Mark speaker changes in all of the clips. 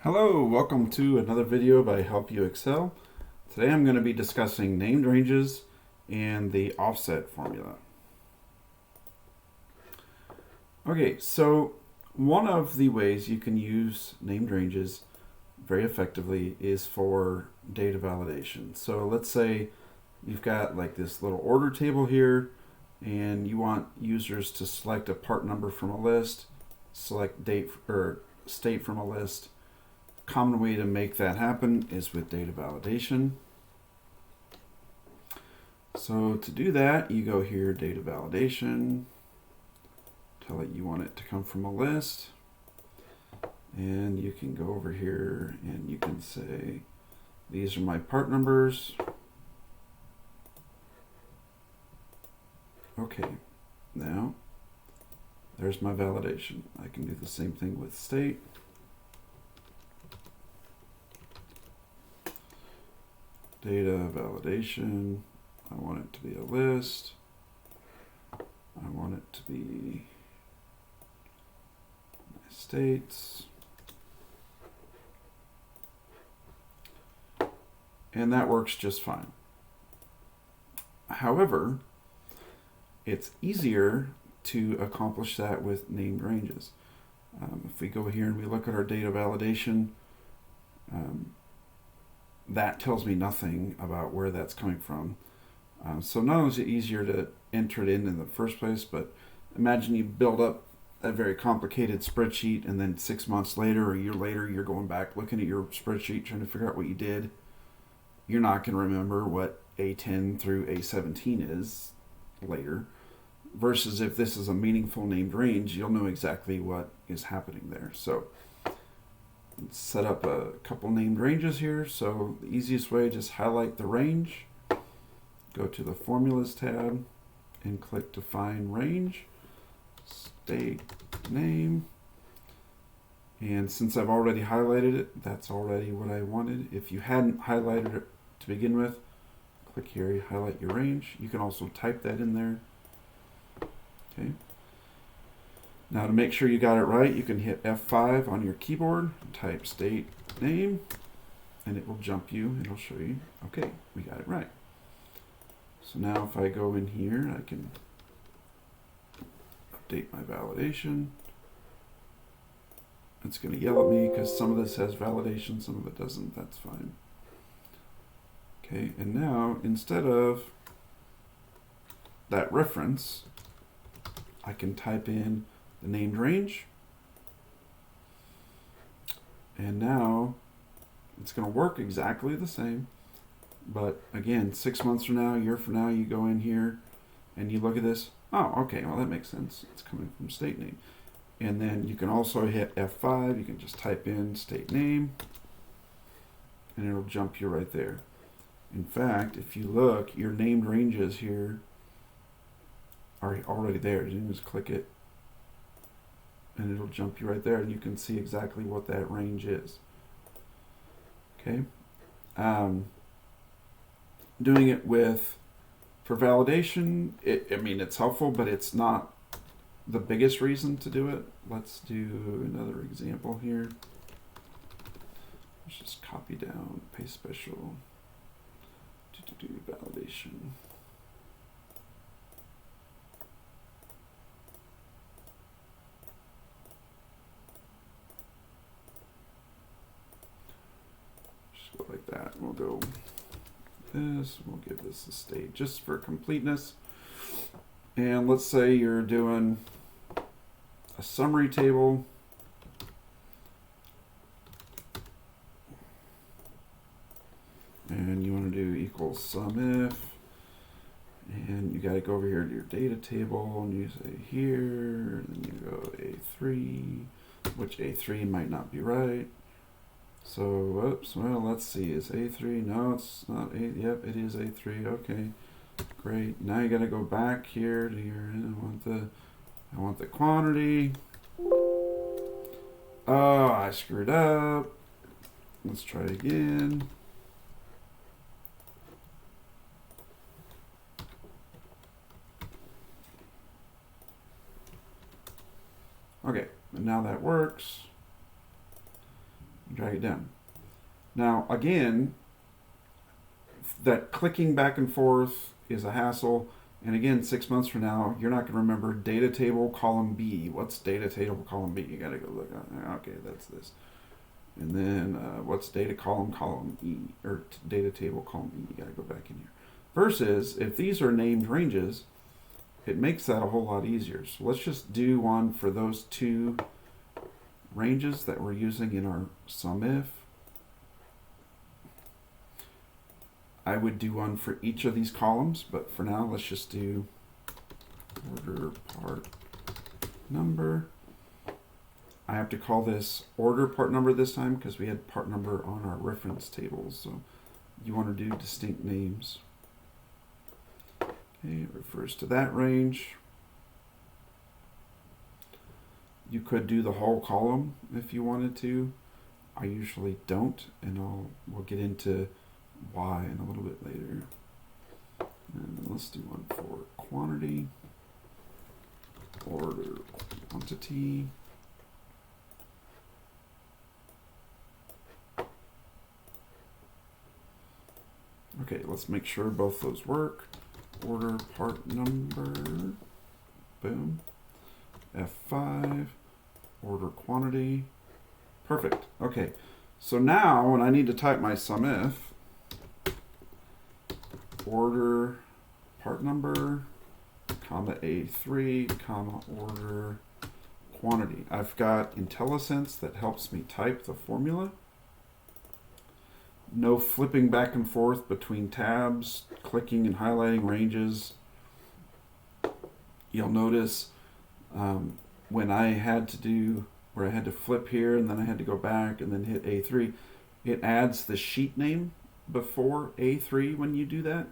Speaker 1: Hello, welcome to another video by Help You Excel. Today I'm going to be discussing named ranges and the offset formula. Okay, so one of the ways you can use named ranges very effectively is for data validation. So let's say you've got like this little order table here and you want users to select a part number from a list, select date or state from a list. Common way to make that happen is with data validation. So to do that, you go here, data validation, tell it you want it to come from a list, and you can go over here and you can say, these are my part numbers. Okay, now there's my validation. I can do the same thing with state. Data validation, I want it to be a list. I want it to be my states. And that works just fine. However, it's easier to accomplish that with named ranges. If we go here and we look at our data validation, that tells me nothing about where that's coming from. So not only is it easier to enter it in the first place, but imagine you build up a very complicated spreadsheet and then 6 months later or a year later you're going back looking at your spreadsheet trying to figure out what you did. You're not going to remember what A10 through A17 is later, versus if this is a meaningful named range, you'll know exactly what is happening there. So let's set up a couple named ranges here. So the easiest way, just highlight the range, go to the Formulas tab, and click Define Range, State Name. And since I've already highlighted it, that's already what I wanted. If you hadn't highlighted it to begin with, click here, highlight your range. You can also type that in there. Okay. Now to make sure you got it right, you can hit F5 on your keyboard, type state name, and it will jump you. It'll show you, okay, we got it right. So now if I go in here, I can update my validation. It's going to yell at me because some of this has validation, some of it doesn't. That's fine. Okay, and now instead of that reference, I can type in the named range, and now it's going to work exactly the same. But again, 6 months from now, a year from now, you go in here and you look at this. Oh, okay, well that makes sense. It's coming from state name. And then you can also hit F5. You can just type in state name, and it'll jump you right there. In fact, if you look, your named ranges here are already there. You can just click it, and it'll jump you right there, and you can see exactly what that range is. Okay. Doing it for validation, I mean, it's helpful, but it's not the biggest reason to do it. Let's do another example here. Let's just copy down, paste special, do validation. Just go like that. We'll go this, we'll give this a state just for completeness. And let's say you're doing a summary table. And you want to do equals sum if. And you got to go over here to your data table and you say here, and then you go A3, which A3 might not be right. So, whoops, well, let's see, is A3, no, it's not A, yep, it is A3, okay, great. Now you gotta go back here to your, I want the quantity. Oh, I screwed up. Let's try again. Okay, and now that works. drag it down. Now, again, that clicking back and forth is a hassle. And again, 6 months from now, you're not going to remember data table column B. What's data table column B? You got to go look at. Okay, that's this. And then what's data column E, or data table column E? You got to go back in here. Versus if these are named ranges, it makes that a whole lot easier. So let's just do one for those two ranges that we're using in our SUMIF. I would do one for each of these columns, but for now, let's just do order part number. I have to call this order part number this time because we had part number on our reference tables. So you want to do distinct names. Okay, it refers to that range. You could do the whole column if you wanted to. I usually don't, and we'll get into why in a little bit later. And let's do one for quantity, order quantity. Okay, let's make sure both those work. Order part number, boom. F5, order quantity, perfect. Okay, so now when I need to type my SUMIF, order part number, comma A3, comma order quantity. I've got IntelliSense that helps me type the formula. No flipping back and forth between tabs, clicking and highlighting ranges. You'll notice when I had to do, where I had to flip here and then I had to go back and then hit A3, it adds the sheet name before A3 when you do that.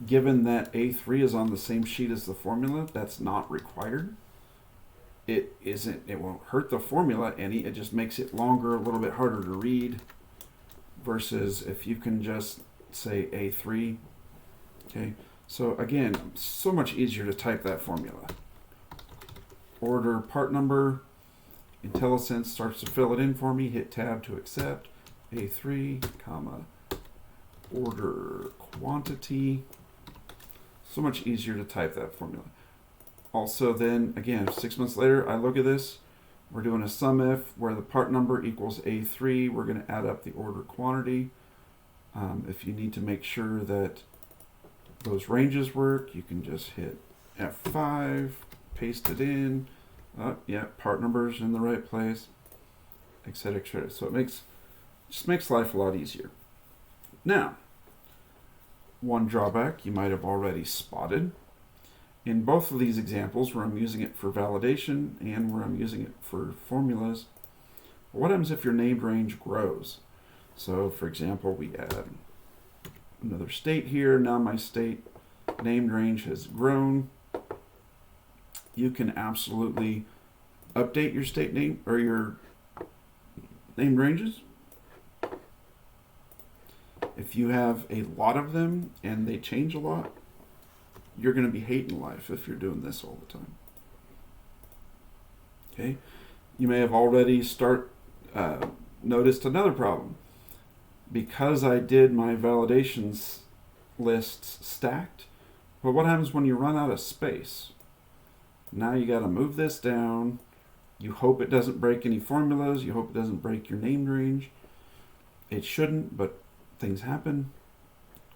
Speaker 1: Given that A3 is on the same sheet as the formula, that's not required. It won't hurt the formula any, it just makes it longer, a little bit harder to read, versus if you can just say A3. Okay, so again, so much easier to type that formula. Order part number, IntelliSense starts to fill it in for me, hit tab to accept, A3, comma, order quantity. So much easier to type that formula. Also then, again, 6 months later, I look at this, we're doing a SUMIF where the part number equals A3, we're going to add up the order quantity. If you need to make sure that those ranges work, you can just hit F5, paste it in, yeah, part number's in the right place, etc., etc. So it just makes life a lot easier. Now, one drawback you might have already spotted. In both of these examples where I'm using it for validation and where I'm using it for formulas, what happens if your named range grows? So for example, we add another state here. Now my state named range has grown. You can absolutely update your state name or your named ranges. If you have a lot of them and they change a lot, you're going to be hating life if you're doing this all the time. Okay, you may have already noticed another problem. Because I did my validations lists stacked, but what happens when you run out of space? Now you got to move this down. You hope it doesn't break any formulas. You hope it doesn't break your named range. It shouldn't, but things happen.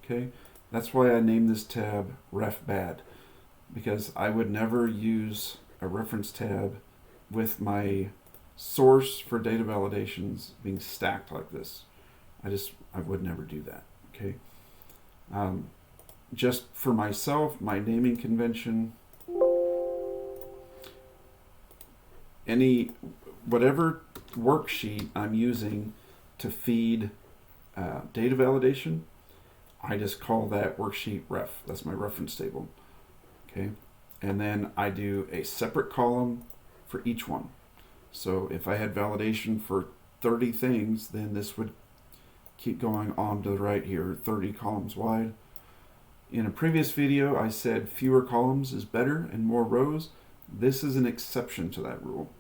Speaker 1: Okay, that's why I named this tab ref bad, because I would never use a reference tab with my source for data validations being stacked like this. I would never do that. Okay, just for myself, my naming convention, whatever worksheet I'm using to feed data validation, I just call that worksheet ref. That's my reference table. Okay, and then I do a separate column for each one. So if I had validation for 30 things, then this would keep going on to the right here, 30 columns wide. In a previous video, I said fewer columns is better and more rows. This is an exception to that rule.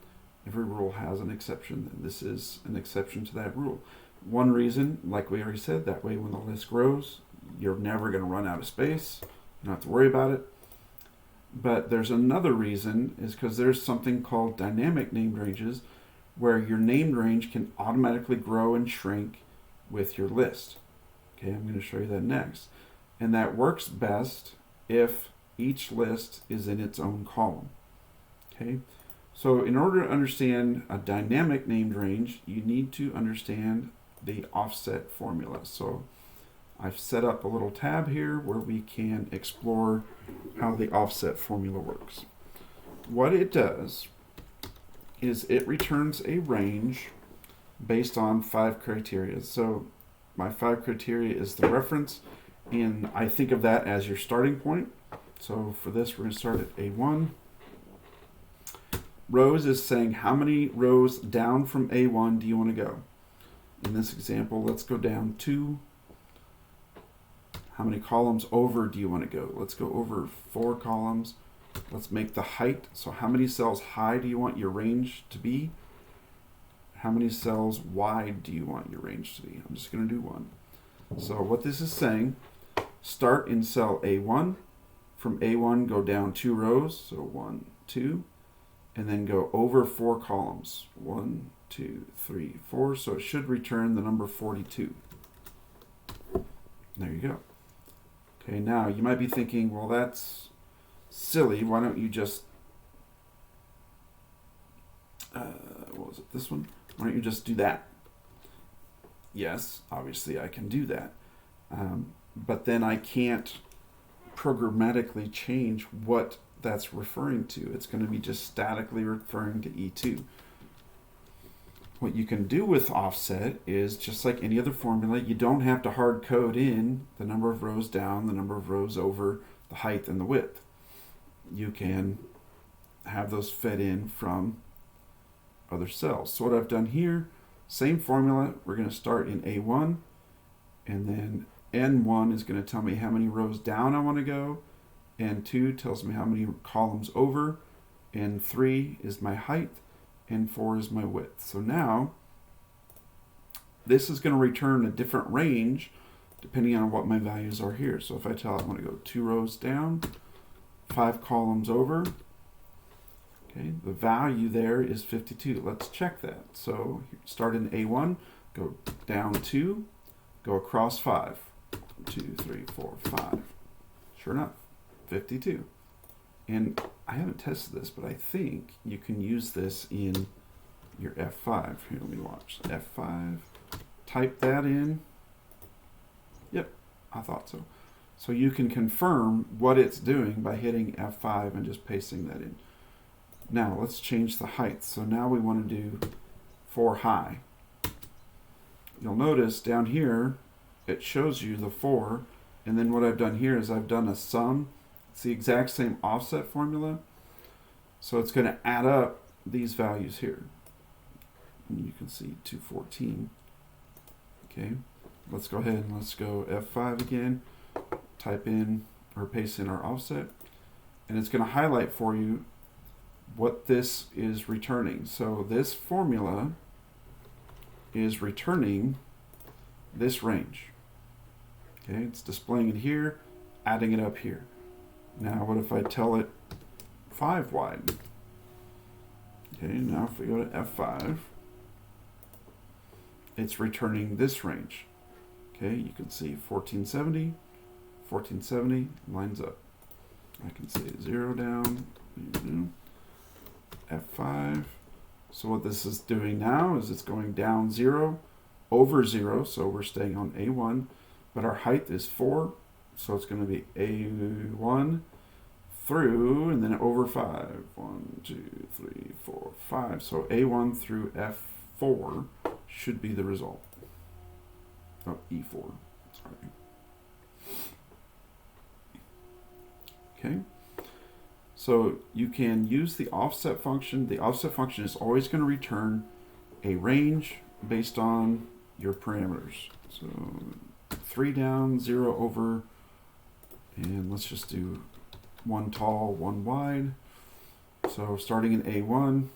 Speaker 1: Every rule has an exception, and this is an exception to that rule. One reason, like we already said, that way when the list grows, you're never going to run out of space. You don't have to worry about it. But there's another reason, is because there's something called dynamic named ranges, where your named range can automatically grow and shrink with your list. Okay, I'm going to show you that next. And that works best if each list is in its own column. Okay, so in order to understand a dynamic named range, you need to understand the offset formula. So I've set up a little tab here where we can explore how the offset formula works. What it does is it returns a range based on 5 criteria. So my 5 criteria is the reference, and I think of that as your starting point. So for this, we're going to start at A1. Rows is saying how many rows down from A1 do you want to go? In this example, let's go down 2. How many columns over do you want to go? Let's go over 4 columns. Let's make the height. So how many cells high do you want your range to be? How many cells wide do you want your range to be? I'm just going to do 1. So what this is saying, start in cell A1. From A1, go down 2 rows. So 1, 2. And then go over 4 columns. 1, 2, 3, 4. So it should return the number 42. There you go. Okay, now you might be thinking, well, that's silly. Why don't you just, what was it, this one? Why don't you just do that? Yes, obviously I can do that. But then I can't programmatically change what that's referring to. It's going to be just statically referring to E2. What you can do with offset is just like any other formula, you don't have to hard code in the number of rows down, the number of rows over, the height, and the width. You can have those fed in from other cells. So what I've done here, same formula, we're going to start in A1, and then N1 is going to tell me how many rows down I want to go, N2 tells me how many columns over, N3 is my height, N4 is my width. So now, this is going to return a different range depending on what my values are here. So if I tell it I want to go 2 rows down, 5 columns over, okay, the value there is 52. Let's check that. So start in A1, go down 2, go across 5. 2, 3, 4, 5. Sure enough, 52. And I haven't tested this, but I think you can use this in your F5. Here, let me watch. F5, type that in. Yep, I thought so. So you can confirm what it's doing by hitting F5 and just pasting that in. Now let's change the height. So now we want to do 4 high. You'll notice down here, it shows you the 4, and then what I've done here is I've done a sum. It's the exact same offset formula, so it's going to add up these values here. And you can see 214. Okay, let's go ahead and let's go F5 again, type in or paste in our offset, and it's going to highlight for you what this is returning. So this formula is returning this range. Okay, it's displaying it here, adding it up here. Now what if I tell it 5 wide? Okay, now if we go to F5, it's returning this range. Okay, you can see 1470 lines up. I can say 0 down, F5. So what this is doing now is it's going down 0, over 0, so we're staying on A1, but our height is 4, so it's going to be A1 through, and then over 5. 1, 2, 3, 4, 5. So A1 through F4 should be the result. Oh, E4. Sorry. Okay. So you can use the offset function. The offset function is always going to return a range based on your parameters. So 3 down, 0 over, and let's just do 1 tall, 1 wide. So starting in A1,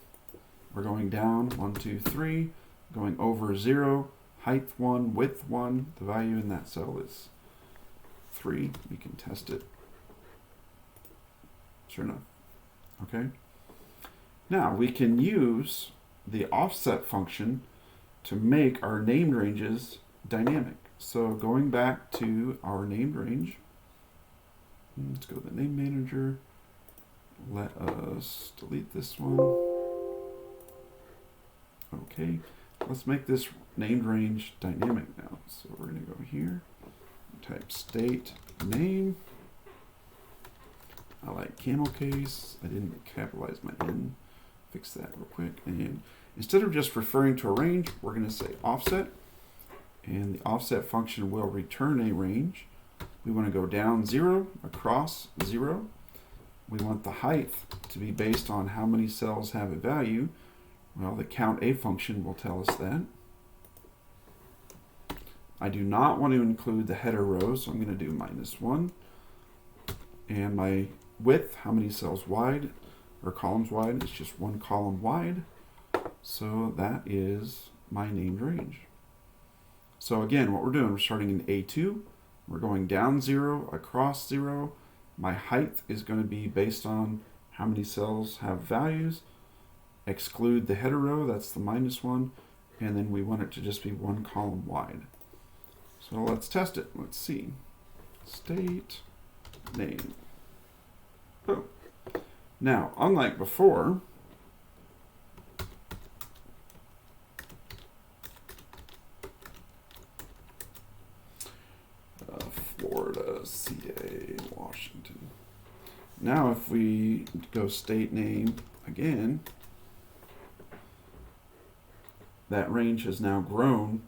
Speaker 1: We're going down 1, 2, 3, going over 0, height 1, width 1. The value in that cell is 3. We can test it. Sure enough. Okay. Now we can use the offset function to make our named ranges dynamic. So going back to our named range, let's go to the name manager. Let us delete this one. Okay, let's make this named range dynamic now. So we're going to go here, type state name. I like camel case. I didn't capitalize my N. Fix that real quick. And instead of just referring to a range, we're going to say offset. And the offset function will return a range. We want to go down 0, across 0. We want the height to be based on how many cells have a value. Well, the count A function will tell us that. I do not want to include the header rows, so I'm going to do -1. And my width, how many cells wide, or columns wide, is just 1 column wide. So that is my named range. So again, what we're doing, we're starting in A2. We're going down 0, across 0. My height is going to be based on how many cells have values. Exclude the header row, that's the -1. And then we want it to just be 1 column wide. So let's test it. Let's see. State name. Boom. Now, unlike before, Florida, CA, Washington. Now if we go state name again, that range has now grown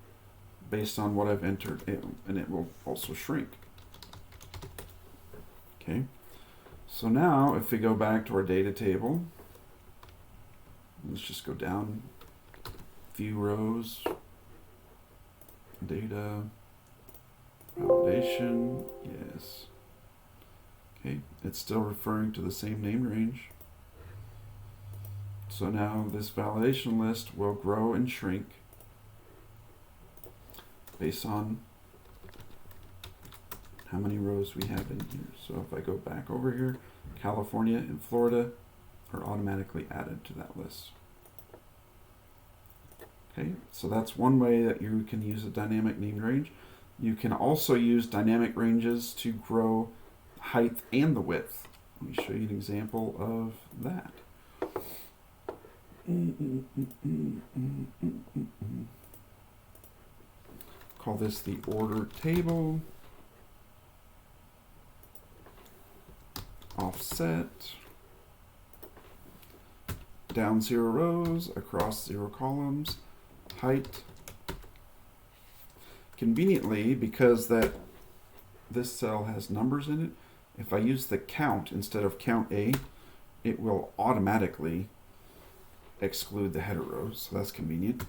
Speaker 1: based on what I've entered in, and it will also shrink. Okay, so now if we go back to our data table, let's just go down a few rows, data, validation, yes. Okay, it's still referring to the same name range. So now this validation list will grow and shrink based on how many rows we have in here. So if I go back over here, California and Florida are automatically added to that list. Okay, so that's one way that you can use a dynamic named range. You can also use dynamic ranges to grow height and the width. Let me show you an example of that. Call this the order table. Offset. Down 0 rows, across 0 columns. Height. Conveniently, because this cell has numbers in it, if I use the count instead of count A, it will automatically exclude the header rows, so that's convenient.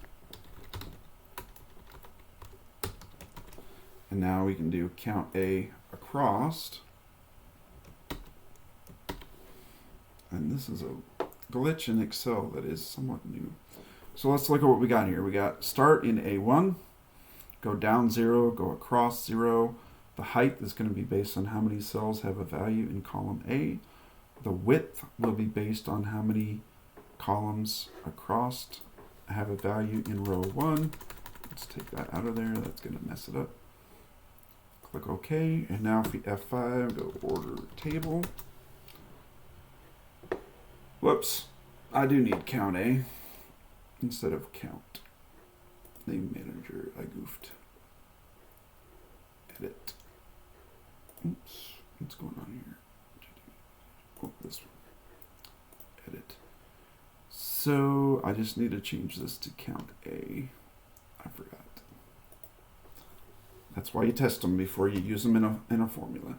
Speaker 1: And now we can do count A across. And this is a glitch in Excel that is somewhat new. So let's look at what we got here. We got start in A1, go down 0, go across 0. The height is going to be based on how many cells have a value in column A. The width will be based on how many columns across have a value in row 1. Let's take that out of there. That's going to mess it up. Click OK. And now if we F5, go order table. Whoops. I do need count A instead of count. Name manager. I goofed. Edit. Oops, what's going on here? Oh, this one. Edit. So I just need to change this to count A. I forgot. That's why you test them before you use them in a formula.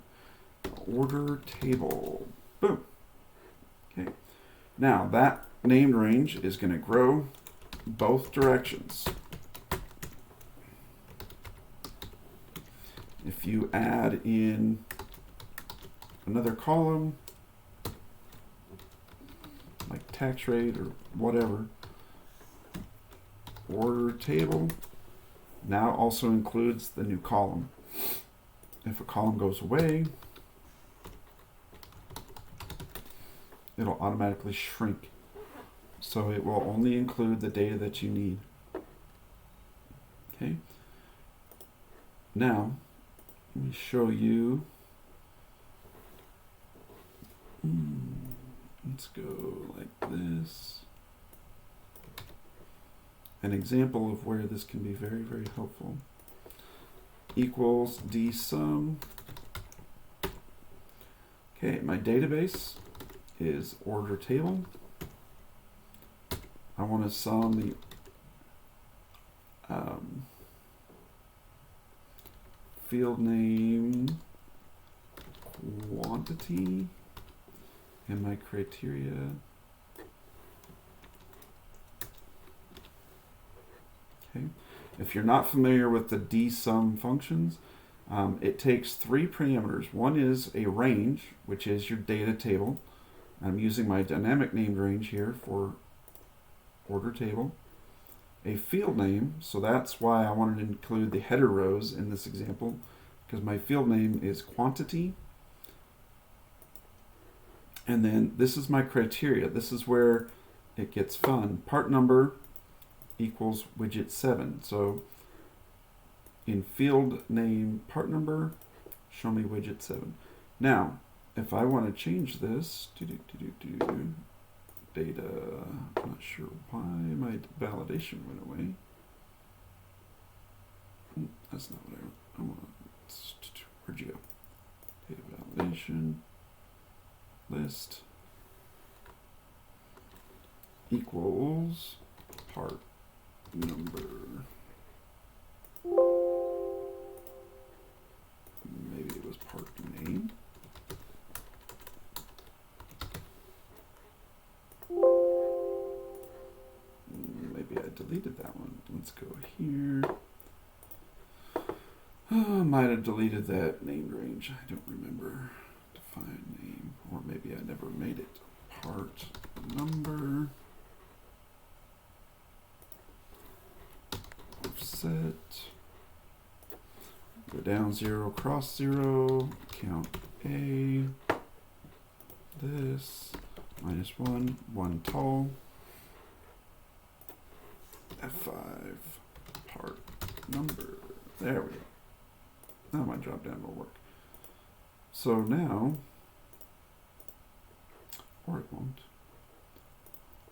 Speaker 1: Order table. Boom. Okay. Now that named range is going to grow both directions. If you add in another column, like tax rate or whatever, order table now also includes the new column. If a column goes away, it'll automatically shrink. So it will only include the data that you need. Okay. Now, let me show you. Let's go like this. An example of where this can be very, very helpful. Equals dsum. Okay, my database is order table. I want to sum the field name quantity and my criteria. Okay. If you're not familiar with the dsum functions, it takes three parameters. One is a range, which is your data table. I'm using my dynamic named range here for order table. A field name, so that's why I wanted to include the header rows in this example, because my field name is quantity. And then this is my criteria. This is where it gets fun. Part number equals widget 7. So in field name part number, show me widget 7. Now, if I want to change this, data, I'm not sure why my validation went away. That's not what I want. Where'd you go? Data validation, list, equals part number. Maybe it was part name. Maybe I deleted that one. Let's go here. Oh, I might have deleted that named range. I don't remember. Define name. Or maybe I never made it. Part number. Offset. Go down 0, cross 0. Count A. This. -1. 1 tall. F5. Part number. There we go. Now my drop down will work. So now, or it won't.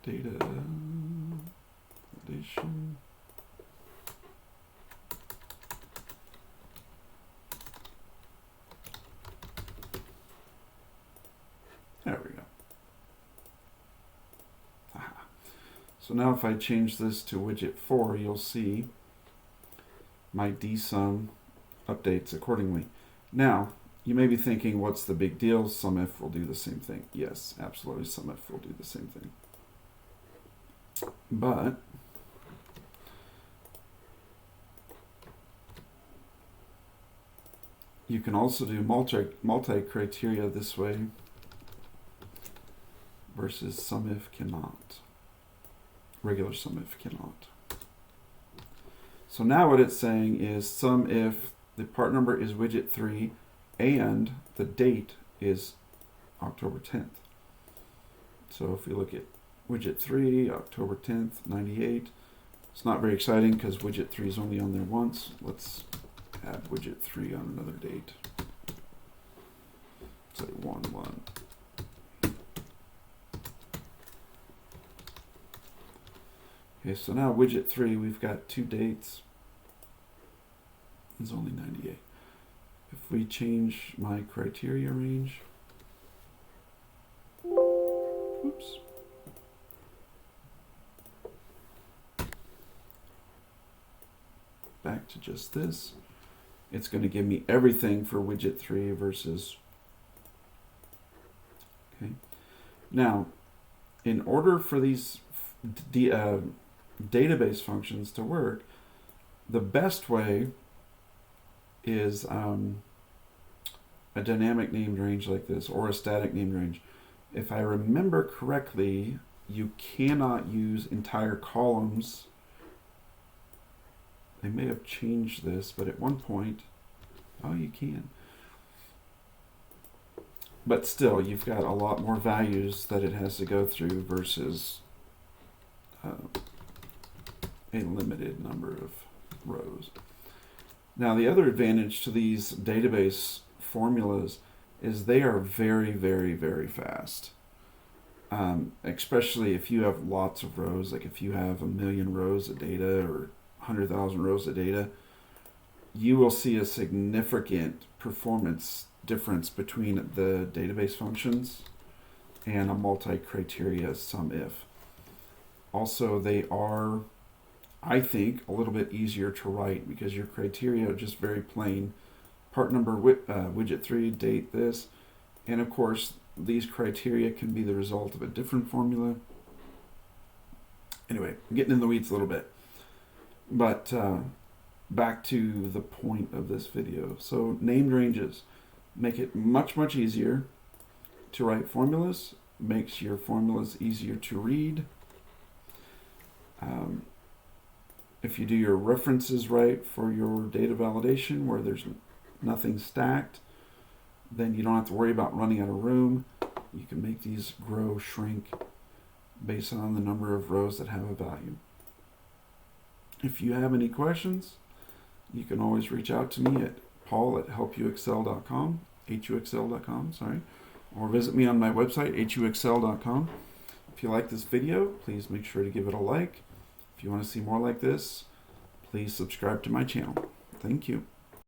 Speaker 1: Data validation. There we go. Aha. So now if I change this to widget 4, you'll see my dsum updates accordingly. Now, you may be thinking, what's the big deal? SUMIF will do the same thing. Yes, absolutely, SUMIF will do the same thing. But you can also do multi-criteria this way versus SUMIF cannot. Regular SUMIF cannot. So now what it's saying is SUMIF, the part number is widget 3 and the date is October 10th. So if we look at widget 3, October 10th, 98, it's not very exciting because widget 3 is only on there once. Let's add widget 3 on another date. Say 1/1. Okay, so now widget 3, we've got 2 dates. It's only 98. If we change my criteria range, oops. Back to just this, it's going to give me everything for widget 3 versus, okay. Now, in order for these database functions to work, the best way is a dynamic named range like this, or a static named range. If I remember correctly, you cannot use entire columns They may have changed this, but at one point, oh, you can. But still, you've got a lot more values that it has to go through versus a limited number of rows. Now, the other advantage to these database formulas is they are very, very, very fast. Especially if you have lots of rows, like if you have 1 million rows of data or 100,000 rows of data, you will see a significant performance difference between the database functions and a multi-criteria SUMIF. Also, they are, I think, a little bit easier to write because your criteria are just very plain. Part number, widget 3, date this, and of course these criteria can be the result of a different formula. Anyway, I'm getting in the weeds a little bit. But back to the point of this video. So named ranges make it much, much easier to write formulas, makes your formulas easier to read. If you do your references right for your data validation where there's nothing stacked, then you don't have to worry about running out of room. You can make these grow, shrink based on the number of rows that have a value. If you have any questions, you can always reach out to me at paul@helpuexcel.com, huxl.com, sorry, or visit me on my website, huxl.com. If you like this video, please make sure to give it a like. If you want to see more like this, please subscribe to my channel. Thank you.